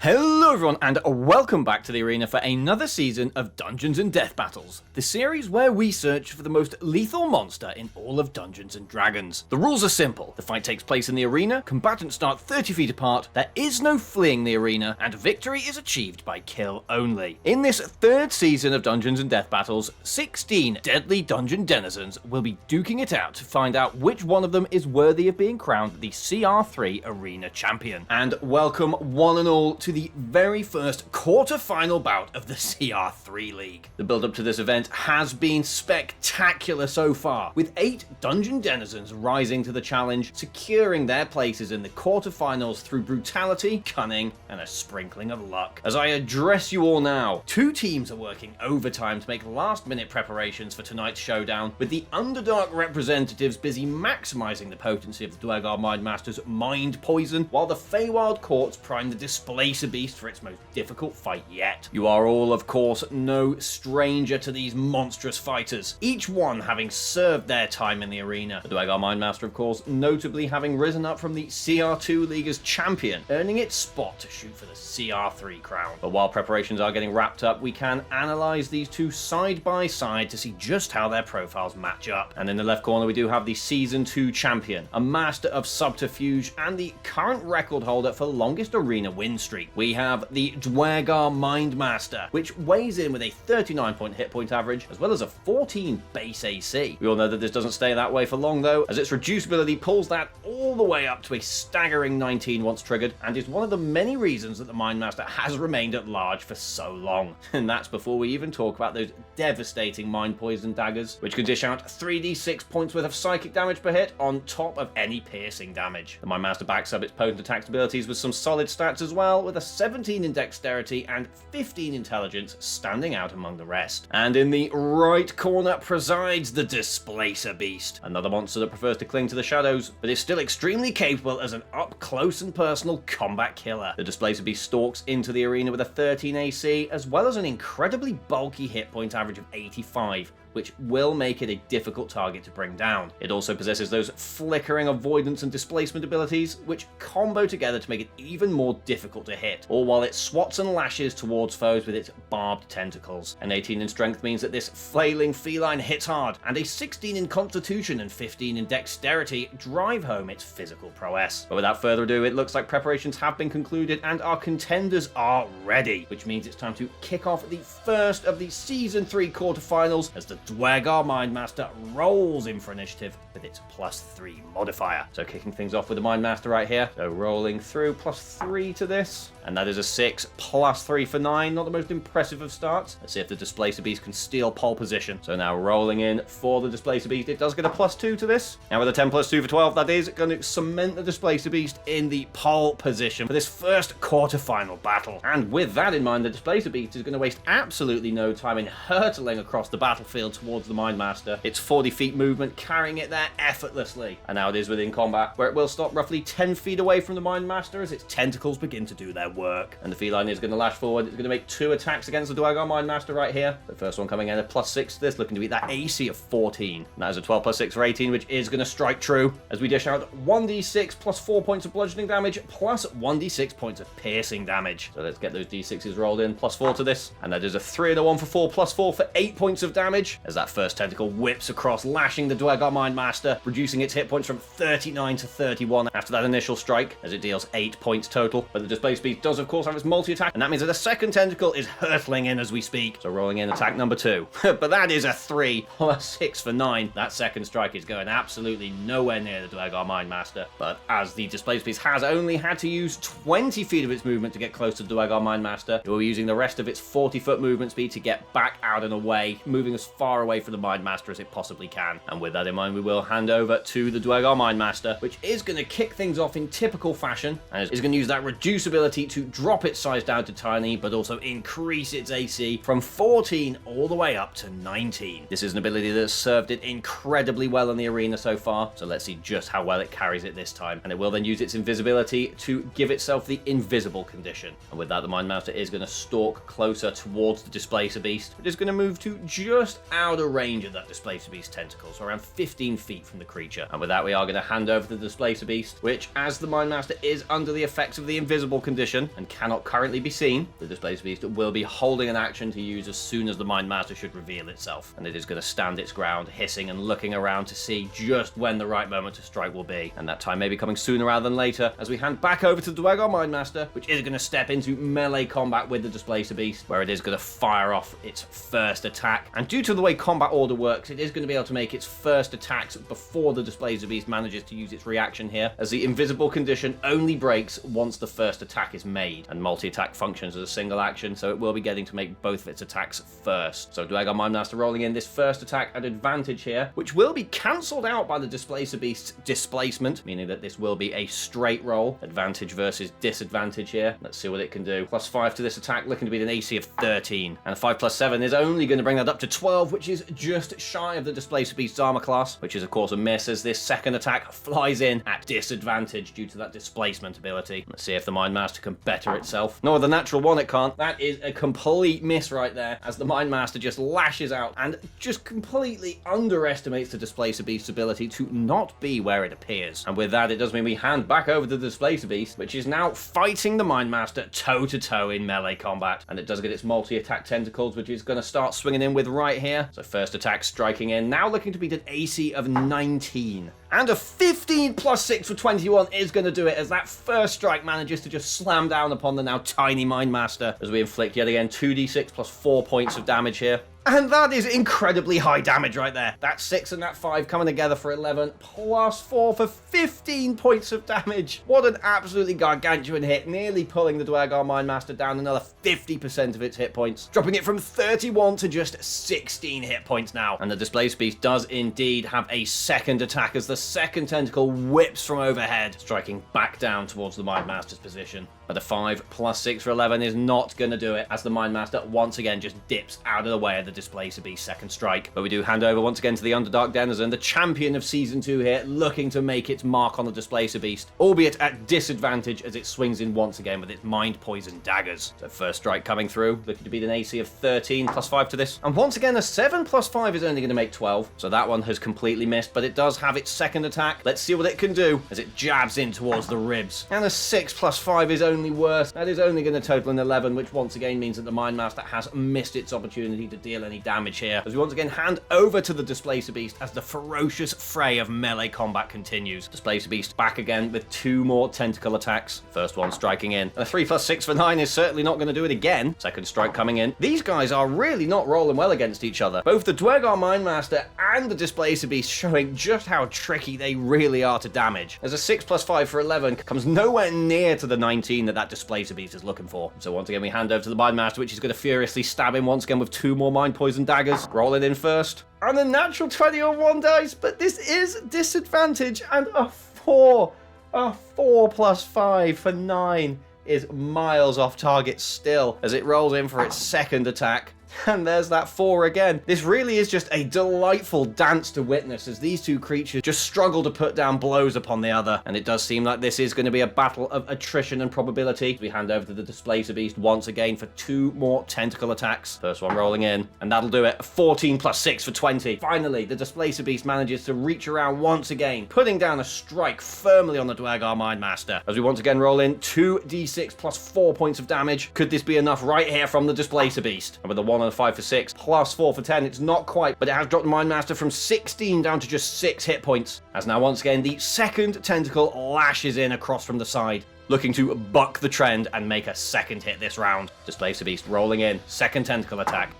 Hello everyone and welcome back to the arena for another season of Dungeons and Death Battles, the series where we search for the most lethal monster in all of Dungeons and Dragons. The rules are simple. The fight takes place in the arena, combatants start 30 feet apart, there is no fleeing the arena, and victory is achieved by kill only. In this third season of Dungeons and Death Battles, 16 deadly dungeon denizens will be duking it out to find out which one of them is worthy of being crowned the CR3 Arena Champion. And welcome one and all to the very first quarter-final bout of the CR3 League. The build-up to this event has been spectacular so far, with 8 dungeon denizens rising to the challenge, securing their places in the quarter-finals through brutality, cunning, and a sprinkling of luck. As I address you all now, 2 teams are working overtime to make last-minute preparations for tonight's showdown, with the Underdark representatives busy maximizing the potency of the Duergar Mind Master's mind poison, while the Feywild courts prime the Displacer Beast for its most difficult fight yet. You are all, of course, no stranger to these monstrous fighters, each one having served their time in the arena. The Duergar Mind Master, of course, notably having risen up from the CR2 League as champion, earning its spot to shoot for the CR3 crown. But while preparations are getting wrapped up, we can analyze these two side by side to see just how their profiles match up. And in the left corner, we do have the Season 2 champion, a master of subterfuge, and the current record holder for longest arena win streak. We have the Duergar Mind Master, which weighs in with a 39-point hit point average, as well as a 14 base AC. We all know that this doesn't stay that way for long though, as its reducibility pulls that all the way up to a staggering 19 once triggered, and is one of the many reasons that the Mind Master has remained at large for so long. And that's before we even talk about those devastating mind poison daggers, which can dish out 3d6 points worth of psychic damage per hit on top of any piercing damage. The Mind Master backs up its potent attack abilities with some solid stats as well, with a 17 in dexterity and 15 intelligence standing out among the rest. And in the right corner presides the Displacer Beast, another monster that prefers to cling to the shadows, but is still extremely capable as an up-close and personal combat killer. The Displacer Beast stalks into the arena with a 13 AC, as well as an incredibly bulky hit point average of 85, which will make it a difficult target to bring down. It also possesses those flickering avoidance and displacement abilities, which combo together to make it even more difficult to hit, all while it swats and lashes towards foes with its barbed tentacles. An 18 in strength means that this flailing feline hits hard, and a 16 in constitution and 15 in dexterity drive home its physical prowess. But without further ado, it looks like preparations have been concluded and our contenders are ready, which means it's time to kick off the first of the Season 3 quarterfinals as the Duergar Mind Master rolls in for initiative with its +3 modifier. So kicking things off with the Mind Master right here. So rolling through +3 to this, and that is a 6 +3 for 9. Not the most impressive of starts. Let's see if the Displacer Beast can steal pole position. So now rolling in for the Displacer Beast. It does get a +2 to this. Now with a 10 +2 for 12, that is going to cement the Displacer Beast in the pole position for this first quarterfinal battle. And with that in mind, the Displacer Beast is going to waste absolutely no time in hurtling across the battlefield towards the Mind Master, its 40 feet movement carrying it there effortlessly. And now it is within combat, where it will stop roughly 10 feet away from the Mind Master as its tentacles begin to do their work. And the feline is going to lash forward. It's going to make 2 attacks against the Duergar Mind Master right here. The first one coming in a +6 to this, looking to beat that AC of 14. And that is a 12 +6 for 18, which is going to strike true, as we dish out 1d6 +4 points of bludgeoning damage, plus 1d6 points of piercing damage. So let's get those d6s rolled in, +4 to this. And that is a 3 and a 1 for 4, +4 for 8 points of damage, as that first tentacle whips across, lashing the Duergar Mind Master, reducing its hit points from 39 to 31 after that initial strike, as it deals 8 points total. But the Displacer Beast does, of course, have its multi-attack, and that means that the second tentacle is hurtling in as we speak. So rolling in attack number 2. But that is a 3 +6 for 9. That second strike is going absolutely nowhere near the Duergar Mind Master. But as the Displacer Beast has only had to use 20 feet of its movement to get close to the Duergar Mind Master, it will be using the rest of its 40-foot movement speed to get back out and away, moving as far away from the Mind Master as it possibly can. And with that in mind, we will hand over to the Duergar Mind Master, which is going to kick things off in typical fashion, and is going to use that reducibility to drop its size down to tiny, but also increase its AC from 14 all the way up to 19. This is an ability that has served it incredibly well in the arena so far, so let's see just how well it carries it this time. And it will then use its invisibility to give itself the invisible condition. And with that, the Mind Master is going to stalk closer towards the Displacer Beast, which is going to move to just out of range of that Displacer Beast tentacle, so around 15 feet from the creature. And with that, we are going to hand over the Displacer Beast, which, as the Mind Master is under the effects of the invisible condition, action and cannot currently be seen. The Displacer Beast will be holding an action to use as soon as the Mind Master should reveal itself, and it is going to stand its ground, hissing and looking around to see just when the right moment to strike will be, and that time may be coming sooner rather than later as we hand back over to the Duergar Mind Master, which is going to step into melee combat with the Displacer Beast, where it is going to fire off its first attack. And due to the way combat order works, it is going to be able to make its first attacks before the Displacer Beast manages to use its reaction here, as the invisible condition only breaks once the first attack is made, and multi-attack functions as a single action, so it will be getting to make both of its attacks first. So Duergar Mind Master rolling in this first attack at advantage here, which will be cancelled out by the Displacer Beast's displacement, meaning that this will be a straight roll. Advantage versus disadvantage here. Let's see what it can do. +5 to this attack, looking to be an AC of 13. And a 5 + 7 is only going to bring that up to 12, which is just shy of the Displacer Beast's armor class, which is of course a miss, as this second attack flies in at disadvantage due to that displacement ability. Let's see if the Mind Master can better itself. No, the natural one it can't. That is a complete miss right there, as the Mind Master just lashes out and just completely underestimates the Displacer Beast's ability to not be where it appears. And with that, it does mean we hand back over to the Displacer Beast, which is now fighting the Mind Master toe-to-toe in melee combat. And it does get its multi-attack tentacles, which is going to start swinging in with right here. So first attack striking in, now looking to beat an AC of 19. And a 15 + 6 for 21 is going to do it, as that first strike manages to just slam down upon the now tiny Mind Master, as we inflict yet again 2d6 + 4 points of damage here. And that is incredibly high damage right there. That 6 and that 5 coming together for 11, +4 for 15 points of damage. What an absolutely gargantuan hit, nearly pulling the Duergar Mind Master down another 50% of its hit points, dropping it from 31 to just 16 hit points now. And the Displacer Beast does indeed have a second attack, as the second tentacle whips from overhead, striking back down towards the Mind Master's position. But a 5 + 6 for 11 is not going to do it, as the Mind Master once again just dips out of the way of the Displacer Beast's second strike. But we do hand over once again to the Underdark denizen, the champion of Season 2 here, looking to make its mark on the Displacer Beast, albeit at disadvantage as it swings in once again with its Mind Poison daggers. So first strike coming through, looking to beat an AC of 13, +5 to this. And once again, a 7 + 5 is only going to make 12, so that one has completely missed, but it does have its second attack. Let's see what it can do as it jabs in towards the ribs. And a 6 + 5 is only worse. That is only going to total an 11, which once again means that the Mind Master has missed its opportunity to deal any damage here, as we once again hand over to the Displacer Beast as the ferocious fray of melee combat continues. Displacer Beast back again with 2 more tentacle attacks. First one striking in. And a 3 + 6 for 9 is certainly not going to do it again. Second strike coming in. These guys are really not rolling well against each other. Both the Duergar Mind Master and the Displacer Beast showing just how tricky they really are to damage, as a 6 + 5 for 11 comes nowhere near to the 19 that Displacer Beast is looking for. So once again we hand over to the Mind Master, which is going to furiously stab him once again with 2 more Mind Poison daggers. Rolling in first. And a natural 20 on 1 dice, but this is disadvantage, and a 4 + 5 for 9 is miles off target still, as it rolls in for its second attack. And there's that 4 again. This really is just a delightful dance to witness, as these two creatures just struggle to put down blows upon the other. And it does seem like this is going to be a battle of attrition and probability. We hand over to the Displacer Beast once again for 2 more tentacle attacks. First one rolling in, and that'll do it. 14 + 6 for 20. Finally, the Displacer Beast manages to reach around once again, putting down a strike firmly on the Duergar Mind Master. As we once again roll in 2d6 + 4 points of damage. Could this be enough right here from the Displacer Beast? And with a 1 and a 5 for 6, +4 for 10, it's not quite, but it has dropped the Mind Master from 16 down to just 6 hit points. As now once again the second tentacle lashes in across from the side, looking to buck the trend and make a second hit this round. Displacer Beast rolling in, second tentacle attack.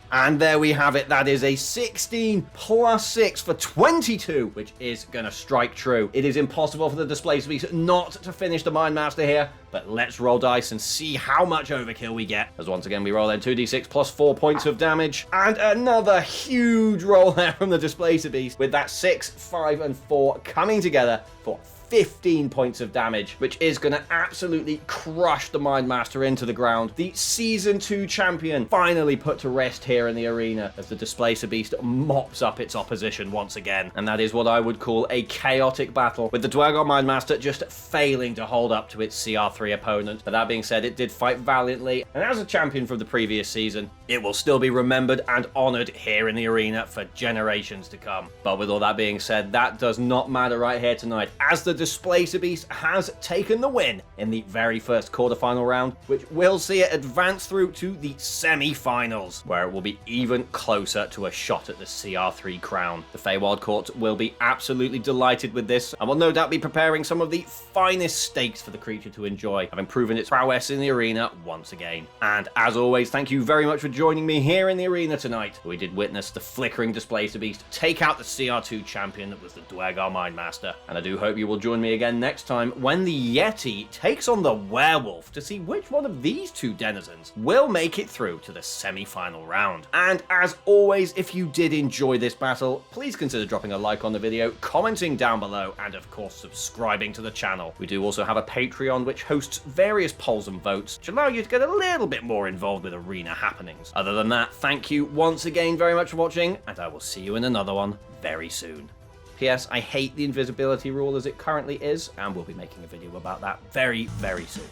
And there we have it. That is a 16 + 6 for 22, which is going to strike true. It is impossible for the Displacer Beast not to finish the Mind Master here, but let's roll dice and see how much overkill we get. As once again we roll in 2d6 + 4 points of damage, and another huge roll there from the Displacer Beast, with that 6, 5, and 4 coming together for 15 points of damage, which is going to absolutely crush the Mind Master into the ground. The Season 2 champion finally put to rest here in the arena, as the Displacer Beast mops up its opposition once again. And that is what I would call a chaotic battle, with the Duergar Mind Master just failing to hold up to its CR3 opponent. But that being said, it did fight valiantly, and as a champion from the previous season, it will still be remembered and honoured here in the arena for generations to come. But with all that being said, that does not matter right here tonight, as the Displacer Beast has taken the win in the very first quarterfinal round, which will see it advance through to the semi-finals, where it will be even closer to a shot at the CR3 crown. The Feywild court will be absolutely delighted with this, and will no doubt be preparing some of the finest stakes for the creature to enjoy, having proven its prowess in the arena once again. And as always, thank you very much for joining me here in the arena tonight. We did witness the flickering Displacer Beast take out the CR2 champion that was the Duergar Mind Master, and I do hope you will join me again next time when the Yeti takes on the werewolf to see which one of these two denizens will make it through to the semi-final round. And as always, if you did enjoy this battle, please consider dropping a like on the video, commenting down below, and of course subscribing to the channel. We do also have a Patreon which hosts various polls and votes, which allow you to get a little bit more involved with arena happenings. Other than that, thank you once again very much for watching, and I will see you in another one very soon. P.S. I hate the invisibility rule as it currently is, and we'll be making a video about that very, very soon.